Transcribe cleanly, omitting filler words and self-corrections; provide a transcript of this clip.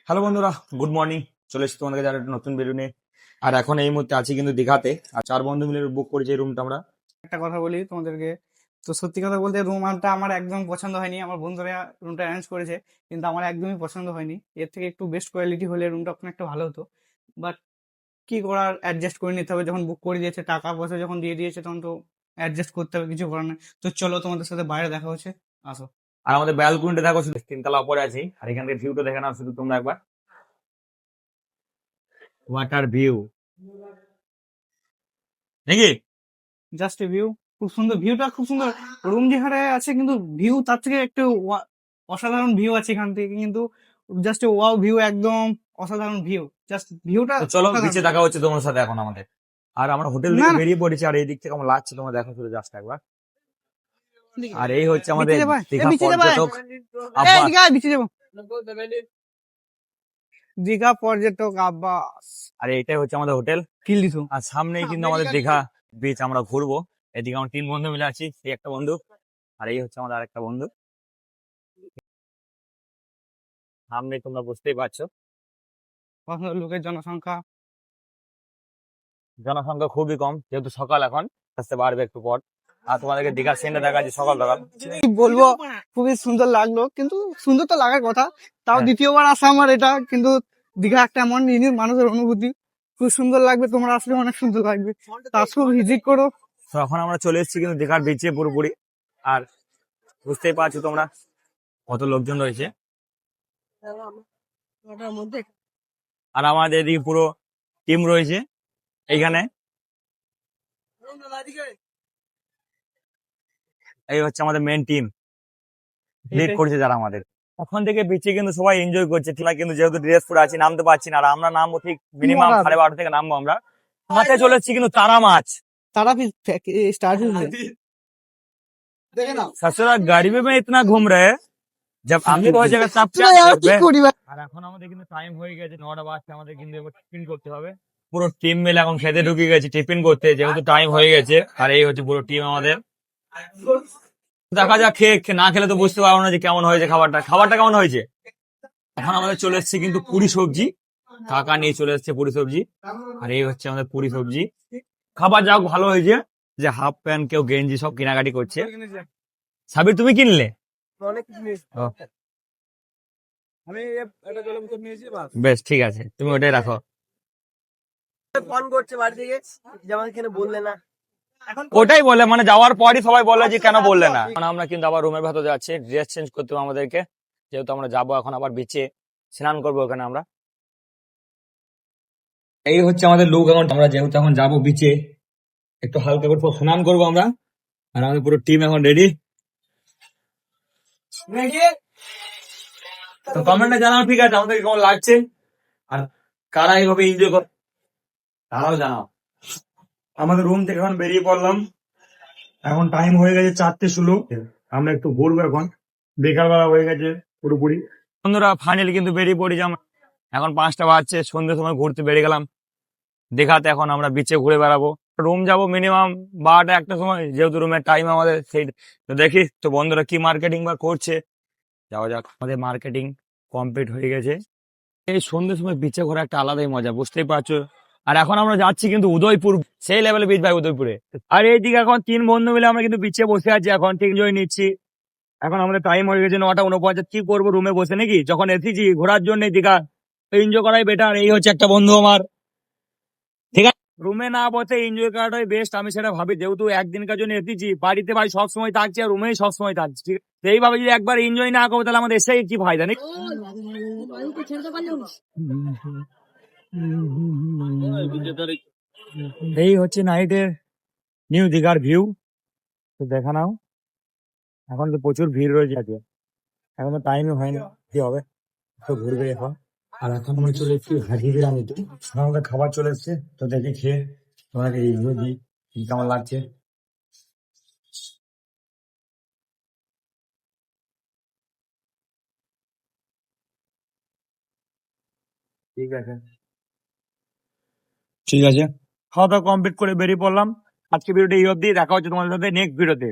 Hello বন্ধুরা, good morning. চলে এসেছি তোমাদের কাছে আর একটা নতুন ভিডিও নিয়ে। আর এখন এই মুহূর্তে আছি কিন্তু দীঘাতে, আর 4 বন্ধু মিলে বুক করেছি এই রুমটা আমরা। একটা কথা বলি তোমাদেরকে। তো সত্যি কথা বলতে রুমটা আমার একদম পছন্দ হয়নি। আমার বন্ধুরা রুমটা অ্যারেঞ্জ করেছে, কিন্তু আমার একদমই পছন্দ হয়নি। এর থেকে একটু বেস্ট কোয়ালিটি হলে রুমটা ওখানে একটা ভালো হতো। বাট কি করার, অ্যাডজাস্ট করে নিতে হবে। যখন বুক করে দিয়েছে, টাকা পয়সা যখন দিয়ে দিয়েছে, তখন তো অ্যাডজাস্ট করতে হবে, কিছু করার নেই। তো চলো, তোমাদের সাথে বাইরে দেখা হচ্ছে, আসো। আর আমাদের ব্যালকনিটা দেখো, শুধু 3 তলা উপরে আছি। আর এখান থেকে ভিউটা দেখে নাও শুধু তোমরা একবার। ওয়াটার ভিউ নাকি? জাস্ট ভিউ, খুব সুন্দর ভিউটা, খুব সুন্দর। রুম যেখানে আছে কিন্তু ভিউ তার থেকে একটু অসাধারণ ভিউ আছে এখান থেকে, কিন্তু জাস্ট ওয়াও ভিউ, একদম অসাধারণ ভিউ। জাস্ট ভিউটা তো চলো অসাধারণ। বিচে দেখা হচ্ছে তোমার সাথে এখন আমাদের। আর আমরা হোটেল না থেকে না, বেরিয়ে পড়েছি, আর এই দিক থেকে কেমন লাগছে তোমরা দেখো শুধু জাস্ট একবার। আর এই হচ্ছে বিচে আমাদের যাবা, দীঘা বিচে যাবা, পর্যটক এই আব্বাস। দীঘা বিচে যাবো, দীঘা পর্যটক আব্বাস। আর এইটাই হচ্ছে আমাদের হোটেল। কিল দিছো। আর সামনেই কিন্তু আমাদের দীঘা বিচ, আমরা ঘুরবো। এদিকে আমরা 3 বন্ধু মিলে আছি, এই একটা বন্ধু, আর এই হচ্ছে আমাদের আরেকটা বন্ধু। সামনে তোমরা বুঝতেই পারছো কত লোকের জনসংখ্যা। জনসংখ্যা খুবই কম, যেহেতু সকাল এখন, আস্তে বাড়বে একটু পর। আর তোমাদেরকে দীঘার সিনটা দেখা যাচ্ছে সকাল সকাল। কি বলবো, খুবই সুন্দর লাগলো, কিন্তু সুন্দর তো লাগার কথা। তাও হ্যাঁ। দ্বিতীয়বার আসা আমার এটা, কিন্তু দীঘা একটা এমন জিনিস, মানুষের অনুভূতি খুব সুন্দর লাগবে। তোমরা আসলে অনেক সুন্দর লাগবে, তা আসো, ভিজিট করো। তো এখন আমরা চলে এসেছি কিন্তু দীঘার বিচে পুরোপুরি। আর বুঝতেই পারছো তোমরা কত লোকজন রয়েছে। আর আমাদের এদিকে পুরো টিম রয়েছে এইখানে। এই হচ্ছে আমাদের মেন টিম, লিড করছে যারা আমাদের। এখন থেকে বিচে কিন্তু সবাই এনজয় করছে, ঠিক আছে? কিন্তু যেহেতু ড্রেস পরে আছি, নামতে পারছি না। আর আমরা নামবো ঠিক মিনিমাম 12:30 থেকে নামবো আমরা। মাঠে চলে এসেছি কিন্তু তারা মাছ। তারা স্টার্ট হয়ে ससुरा गर्मी में इतना घूम रहे हैं, जब আমি ওই জায়গায় চাপ কি করি ভাই? আর এখন আমাদের কিন্তু টাইম হয়ে গেছে 9টা বাজছে, আমাদের কিন্তু এবার টিফিন করতে হবে। পুরো টিম মিলে এখন খেতে ঢুকে গেছে টিফিন করতে, যেহেতু টাইম হয়ে গেছে। আর এই হচ্ছে পুরো টিম আমাদের। দেখা যাক, না খেলে তো বুঝতে পারবো না যে কেমন হয়েছে খাবারটা। খাবারটা কেমন হয়েছে? এখন আমাদের চলে এসেছে কিন্তু পুরি সবজি, কাকা নিয়ে চলে এসেছে পুরি সবজি। আর এই হচ্ছে আমাদের পুরি সবজি। খাবার যাও ভালো হয়েছে, যে হাফ প্যান্ট কেউ গেঞ্জি সব কেনাকাটি করছে। সাবির তুমি কিনলে? অনেক কিছু নিয়েছি। ও, আমি একটা জলের বোতল নিয়েছি, বাস। বেশ ঠিক আছে, তুমি ওটাই রাখো। ফোন করছে বাড়ি থেকে, যে আমাকে এখানে বললে না। এখন ওটাই বলে, মানে যাওয়ার পরই সবাই বলে যে কেন বললে না। এখন আমরা কিন্তু আবার রুমের ভেতর যাচ্ছি, ড্রেস চেঞ্জ করতে হবে আমাদেরকে, যেহেতু আমরা যাবো এখন আবার বিচে স্নান করবো ওখানে আমরা। এই হচ্ছে আমাদের লুক। এখন আমরা যেহেতু এখন যাবো বিচে, একটু হালকা করে স্নান করবো আমরা। আর আমাদের পুরো টিম এখন রেডি। তো কমেন্টে জানাও, ঠিক আছে, আমাদের কেমন লাগছে, আর কারা এইভাবে এনজয় করে তারাও জানাও। আমাদের রুম থেকে এখন বেরিয়ে পড়লাম। এখন টাইম হয়ে গেছে 4:16। আমরা একটু ঘুরবো এখন, বিকালবেলা হয়ে গেছে পুরোপুরি। বন্ধুরা ফাইনালি কিন্তু বেরিয়ে পড়ি। যেমন এখন 5টা বাজছে, সন্ধ্যের সময় ঘুরতে বেরিয়ে গেলাম দীঘাতে। এখন আমরা বিচে ঘুরে বেড়াবো। রুম যাবো মিনিমাম 12টা-1টার সময়, যেহেতু রুমের টাইম আমাদের সেই। তো দেখি তো বন্ধুরা কি মার্কেটিং বা করছে, যাওয়া যাক। আমাদের মার্কেটিং কমপ্লিট হয়ে গেছে। এই সন্ধ্যের সময় বিচে ঘোরা একটা আলাদাই মজা, বুঝতেই পারছো। আর এখন আমরা যাচ্ছি কিন্তু উদয়পুর, সেই লেভেলে বিচ ভাই উদয়পুরে। আর এইদিকে এখন 3 বন্ধু মিলে আমরা কিন্তু বিচে বসে আছি, এখন ঠিক এনজয় নিচ্ছি। এখন আমাদের টাইম হয়ে গেছে 9টা 49। কি করবো রুমে বসে নাকি, যখন এসেছি ঘোরার জন্য দীঘা, এনজয় করাই বেটার। এই হচ্ছে একটা বন্ধু আমার, ঠিক আছে? রুমে না বসে এনজয় করাটাই বেস্ট, আমি সেটা ভাবি। যেহেতু একদিনকার জন্য এসেছি, বাড়িতে ভাই সবসময় থাকছি আর রুমেই সবসময় থাকছি, ঠিক আছে? তো এইভাবে যদি একবার এনজয় না করবো, তাহলে আমাদের এসে কি ফায়দা নেই। এই হচ্ছে নাইটের নিউ দীঘার ভিউ, তো দেখা নাও। এখন তো প্রচুর ভিড় রয়েছে আজকে, এখন তো টাইমই হয়নি, কি হবে, তো ঘুরবে এখন। আর এখন আমরা চলে এসেছি হাজির বিরিয়ানিতে, আমাদের খাবার চলে এসছে। তো দেখে খেয়ে তোমাকে রিভিউ দিই কি কেমন লাগছে। ঠিক আছে, ঠিক আছে। খাওয়া দাওয়া কমপ্লিট করে বেরিয়ে পড়লাম। আজকে ভিডিওটা এই অবধি, দেখা হচ্ছে তোমাদের সাথে নেক্সট ভিডিওতে।